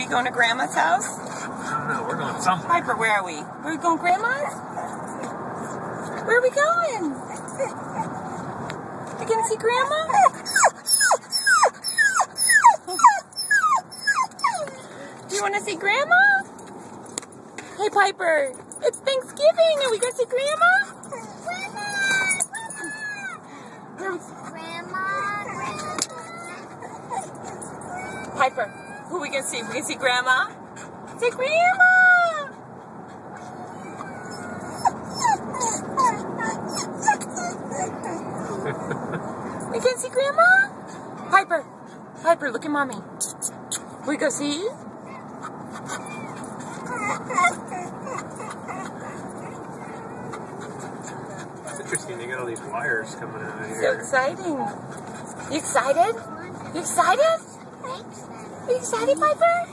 we going to Grandma's house? I don't know. We're going somewhere. Piper, where are we? Are we going Grandma's? Where are we going? You gonna see Grandma? Do you want to see Grandma? Hey, Piper, it's Thanksgiving. Are we going to see Grandma? Piper, who are we going to see? We can see Grandma? Say Grandma! We can see Grandma? Piper, look at Mommy. We go see? It's interesting, they got all these wires coming out of here. So exciting. You excited? You excited? Are you excited, Piper?